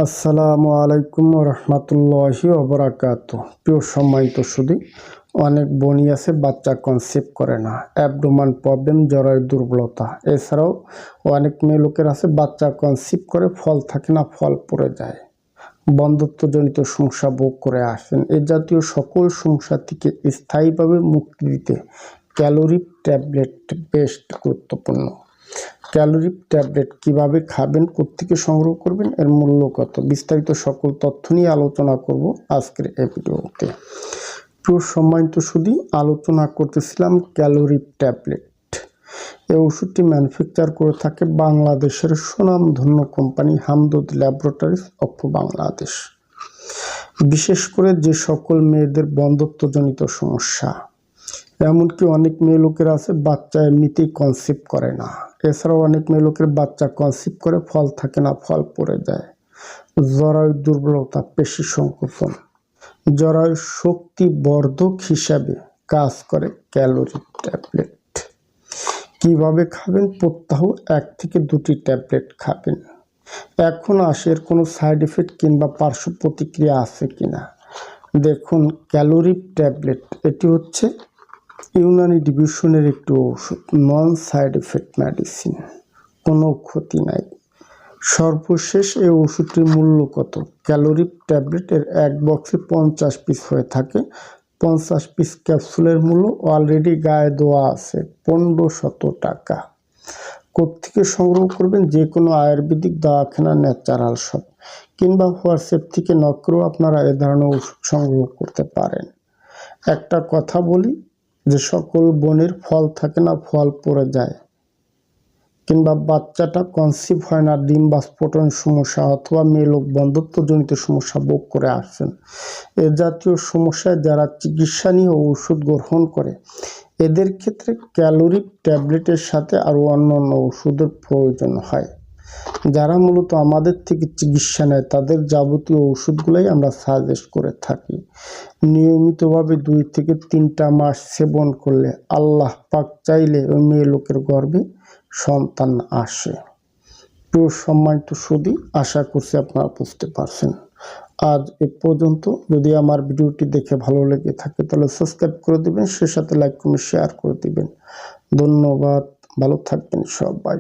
আসসালামু আলাইকুম রহমতুল্লাহি ওবরাকাতুহু। প্রিয় সম্মানিত সুধী, অনেক বোনই আছে বাচ্চা কনসিভ করে না, অ্যাবডোমেন প্রবলেম, জরায়ু দুর্বলতা। এছাড়াও অনেক মেয়ে লোকের আছে বাচ্চা কনসিভ করে ফল থাকে না, ফল পড়ে যায়, বন্ধ্যত্বজনিত সমস্যা ভোগ করে আসেন। এ জাতীয় সকল সমস্যা থেকে স্থায়ীভাবে মুক্তি দিতে ক্যালোরি ট্যাবলেট বেশ গুরুত্বপূর্ণ। ক্যালোরি ট্যাবলেট কিভাবে খাবেন, কোত্থেকে সংগ্রহ করবেন, এর মূল্য কত, বিস্তারিত সকল তথ্য নিয়ে আলোচনা করব আজকের এই ভিডিওতে। প্রিয় সম্মানিত সুধী, আলোচনা করতেছিলাম ক্যালোরি ট্যাবলেট। এই ওষুধটি ম্যানুফ্যাকচার করে থাকে বাংলাদেশের সুনামধন্য company Hamdard laboratories of Bangladesh. বিশেষ করে যে সকল মেয়েদের বন্ধ্যত্বজনিত সমস্যা, এমনকি অনেক মেয়ে লোকের আছে বাচ্চা এমনিতেই কনসিভ করে না, এছাড়াও অনেক মেয়ে লোকের বাচ্চা কনসিভ করে ফল থাকে না, ফল পড়ে যায়, জরায়ু দুর্বলতা, পেশি সংকোচন, জরায়ু শক্তি বর্ধক হিসাবে কাজ করে ক্যালোরি ট্যাবলেট। কিভাবে খাবেন? প্রত্যহ 1 থেকে 2টি ট্যাবলেট খাবেন। এখন আসে এর কোনো সাইড এফেক্ট কিংবা পার্শ্ব প্রতিক্রিয়া আছে কিনা। দেখুন, ক্যালোরি ট্যাবলেট এটি হচ্ছে ইউনানি ডিভিশনের একটি ওষুধ, নন সাইড এফেক্ট মেডিসিন, কোনো ক্ষতি নাই। সর্বশেষ এই ওষুধটির মূল্য কত? ক্যালোরি ট্যাবলেটের এক বক্সে 50 পিস হয়ে থাকে। 50 পিস ক্যাপসুলের মূল্য অলরেডি গায়ে দেওয়া আছে 1500 টাকা। কোত্থেকে সংগ্রহ করবেন? যে কোনো আয়ুর্বেদিক দওয়াখানা, ন্যাচারাল শপ কিংবা হোয়াটসঅ্যাপ থেকে নক করেও আপনারা এ ধরনের ওষুধ সংগ্রহ করতে পারেন। একটা কথা বলি, যে সকল বোনের ফল থাকে না, ফল পড়ে যায়, কিংবা বাচ্চাটা কনসিভ হয় না, ডিম বা স্ফোটন সমস্যা অথবা মেয়ে লোক বন্ধ্যত্বজনিত সমস্যা ভোগ করে আসছেন, এ জাতীয় সমস্যায় যারা চিকিৎসা নিয়ে ওষুধ গ্রহণ করে, এদের ক্ষেত্রে ক্যালোরি ট্যাবলেটের সাথে আরও অন্যান্য ওষুধের প্রয়োজন হয়। যারা মূলত আমাদের থেকে চিকিৎসা নেয়, তাদের যাবতীয় ওষুধগুলোই আমরা সাজেস্ট করে থাকি। নিয়মিতভাবে 2 থেকে 3টা মাস সেবন করলে আল্লাহ পাক চাইলে ওই মেয়ে লোকের গর্ভে সন্তান আসে। প্রিয় সম্মানিত সুধী, আশা করছি আপনারা বুঝতে পারছেন। আজ এ পর্যন্ত। যদি আমার ভিডিওটি দেখে ভালো লেগে থাকে তাহলে সাবস্ক্রাইব করে দিবেন, সে সাথে লাইক কমেন্ট শেয়ার করে দিবেন। ধন্যবাদ, ভালো থাকবেন সবাই।